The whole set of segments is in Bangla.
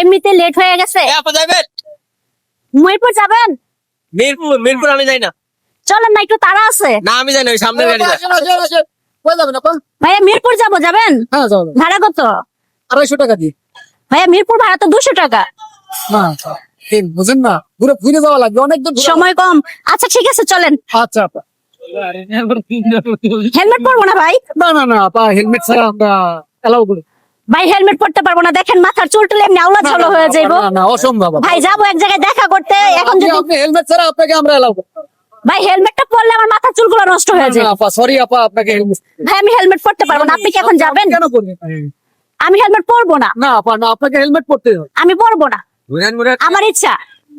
এমনিতে লেট হয়ে গেছে। মিরপুর যাবেন? মিরপুর আমি যাই না। চলেন না, একটু তাড়া আছে। না আমি যাই না, ওই সামনের গাড়ি যায়। ভাইয়া মিরপুর যাবো, যাবেন? হ্যাঁ যাবো। ভাড়া কত? 250 টাকা দিয়ে। ভাইয়া মিরপুর ভাড়া তো 200 টাকা। বুঝেন না, ঘুরে ফিরে যাওয়া লাগবে, অনেক দূর সময় কম। আচ্ছা ঠিক আছে চলেন। আচ্ছা আপা। হেলমেট পরবো না ভাই। না না না আপা, হেলমেট ছাড়া আমরা এলাও করি। ভাই হেলমেট পরতে পারবো না, দেখেন মাথার চুল টুল এমনি আউলা ঝালো হয়ে যাইবো। না না অসম্ভব। ভাই যাবো এক জায়গায় দেখা করতে, এখন যদি আপনি হেলমেট ছাড়া আপনাকে আমরা এলাও করি। ভাই হেলমেটটা পরলে আমার মাথার চুলগুলো নষ্ট হয়ে যায়। আপা সরি আপা, আপনাকে হেলমেট ভাই আমি হেলমেট পরতে পারবো না, আপনি কি এখন যাবেন? কেন করবেন? আমি হেলমেট পরবো না। না আপা না, আপনাকে হেলমেট পরতে হবে। আমি পরবো না, মুরান আমার ইচ্ছা।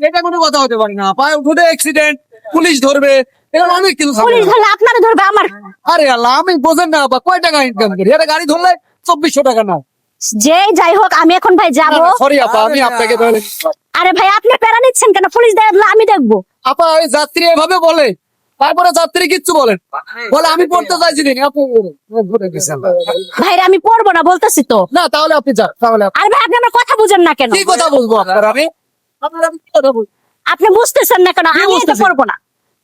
এটা কোনো কথা হতে পারে না আপা, উঠে অ্যাক্সিডেন্ট, পুলিশ ধরবে, এরকম অনেক কিছু পুলিশ ধরলে আপনারা ধরবে আমার। আরে আল্লাহ, আমি বোঝেন না আপা, কয় টাকা ইনকাম করি, এটা গাড়ি ধরলে 2400 টাকা না। যে যাই হোক আমি এখন ভাই যাবো। সরি আপা, আমি আপনাকে ধরে। আরে ভাই আপনি প্যারা নিচ্ছেন কেন? পুলিশ দেখলে আমি দেখবো। আপা ওই যাত্রী এভাবে বলে, তারপরে যাত্রী কিচ্ছু বলেন বলে আমি পড়তে চাইছি না, আপনি ঘুরে গেছেন। ভাইরা আমি পড়বো না বলতেছি তো। না তাহলে আপনি যান, তাহলে আরে ভাই আপনি আমার কথা বুঝেন না কেন? কি কথা বলবো আপনার? আমি কি কথা বলবো? আপনি বুঝতেছেন না কেন? কি আমি এটা বুঝতেছি? পড়বো না।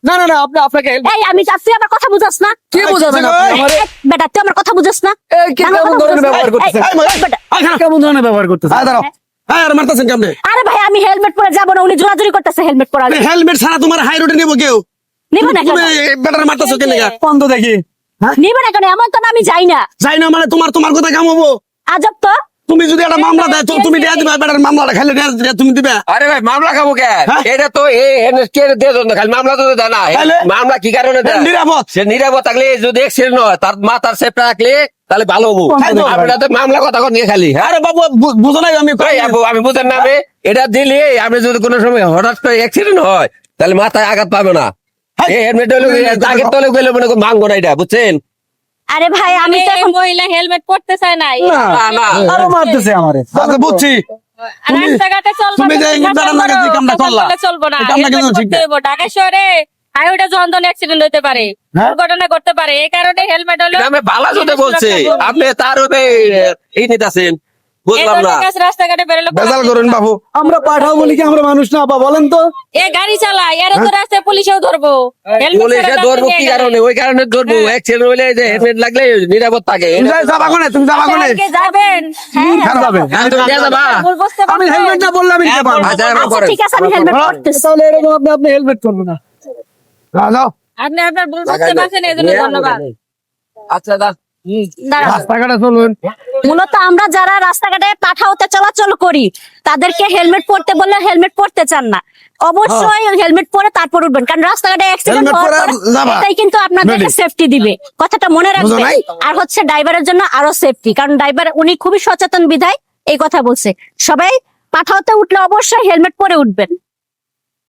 না না না, আপনাকে help- এই আমি তুই আমার কথা বুঝাস না? কি বুঝাবেন আপনি আমারে? এই, বেটা তুই আমার কথা বুঝাস না? এই কি আমার কেমন কথা ধরনের বুঝাস না? ব্যবহার করতেছেন? এই, বেটা। কেমন ধরনের ব্যবহার করতেছেন? দাঁড়াও, হ্যাঁ আর মারতেছেন কেমনে? আরে ভাই আমি হেলমেট পরে যাবো না, উনি জোরাজুরি করতেছে হেলমেট পরা। হেলমেট ছাড়া তোমার হাই রোডে নিবো কেউ? নিবে না কেন? তুমি বেটার মারতেছো কেন? বন্ধ দেখি। নিবে না কেন? এমন তো না আমি যাই না। যাই না মানে তোমার কথা কাম হবো? আজব তো। তুমি যদি একটা মামলা দেয় তুমি দিয়ে দিবে, বেটার মামলাটা খাইলে তুমি দিবে? আরে ভাই মামলা খাবো কেন? হ্যাঁ? এটা তো কে দিয়ে দেন, খালি মামলা তো দেয় না। তাহলে? মামলা কি কারণে দেয়? নিরাপদ। সে নিরাপদ থাকলে যদি অ্যাক্সিডেন্ট হয়, তার মাথার সেফটা রাখলে তাহলে ভালো হবো। তাই তো। আপনারা তো মামলা কথা নিয়ে খালি। হ্যাঁ আরে বাবু বুঝো নাই আমি ভাই, আমি বুঝেন না, এটা দিলে আপনি যদি কোনো সময় হঠাৎ করে অ্যাক্সিডেন্ট হয় তাহলে মাথায় আঘাত পাবে না। হেলমেট হলে আগের তলে গেলে মনে করুন ভাঙবো না, এটা বুঝছেন? আরে ভাই আমি তো এখন মহিলা হেলমেট পড়তে চায় নাই। না না আরো মারতেছে আমারে। আচ্ছা বুঝছি। রাস্তাঘাটে চলবো তুমি যে না, বেটার নাকি যে কামটা করলা, চলবো না, এই কামটা কিন্তু হেলমেট ঠিক পরতে না। হইবো। ঢাকা শহরে হাইওয়েটা যন্ত্রণা অ্যাক্সিডেন্ট হতে পারে, দুর্ঘটনা করতে পারে, এই কারণে হেলমেট হলো। আমি ভালো যদি বলছি, আপনি তার উপরে এই নিতেছেন, বুঝলাম না। রাস্তাঘাটে বেরোলে বেজাল করুন বাবু। আমরা পাঠাও বলি কি আমরা মানুষ না আপা, বলেন তো? এ গাড়ি চালায়, এর তো রাস্তায় পুলিশেও ধরবো। হেলমেট পুলিশে ছাড়া ধরবো গাড়ি কি নিয়ে কারণে? ওই কারণে ধরবো, অ্যাক্সিডেন্ট হইলে যে হেলমেট লাগলে নিরাপদ থাকে। তুমি যাবা কোনে? তুমি যাবা কোনে? আজকে যাবেন? হ্যাঁ, কেন যাবে? হ্যাঁ, তুমি দিয়ে যাবা? ভুল বুঝতে আমি পারছেন? হেলমেট না বললে আমি নিতে পারবো না। আচ্ছা, এরকম আচ্ছা করেন। ঠিক আছে আমি হেলমেট পরতেছি। তাহলে এরকম আপনি হেলমেট করবেন না। যাও আপনি আপনার ভুল বুঝতে পারছেন, এই জন্য ধন্যবাদ। আচ্ছা দা দাঁড়াও। রাস্তাঘাটে চলুন। মূলত আমরা যারা রাস্তাঘাটে পাঠাওতে চলাচল করি তাদেরকে হেলমেট পরতে বললে হেলমেট পরতে চান না। অবশ্যই হেলমেট পরে তারপর উঠবেন, কারণ রাস্তাঘাটে অ্যাক্সিডেন্ট হেলমেট হওয়ার পরে পরে যাবা। এটাই কিন্তু আপনাদেরকে Ready? সেফটি দিবে। কথাটা মনে বুঝো রাখবেন। নাই? আর হচ্ছে ড্রাইভারের জন্য আরো সেফটি, কারণ ড্রাইভার উনি খুবই সচেতন বিধায় এই কথা বলছে। সবাই পাঠাওতে উঠলে অবশ্যই হেলমেট পরে উঠবেন।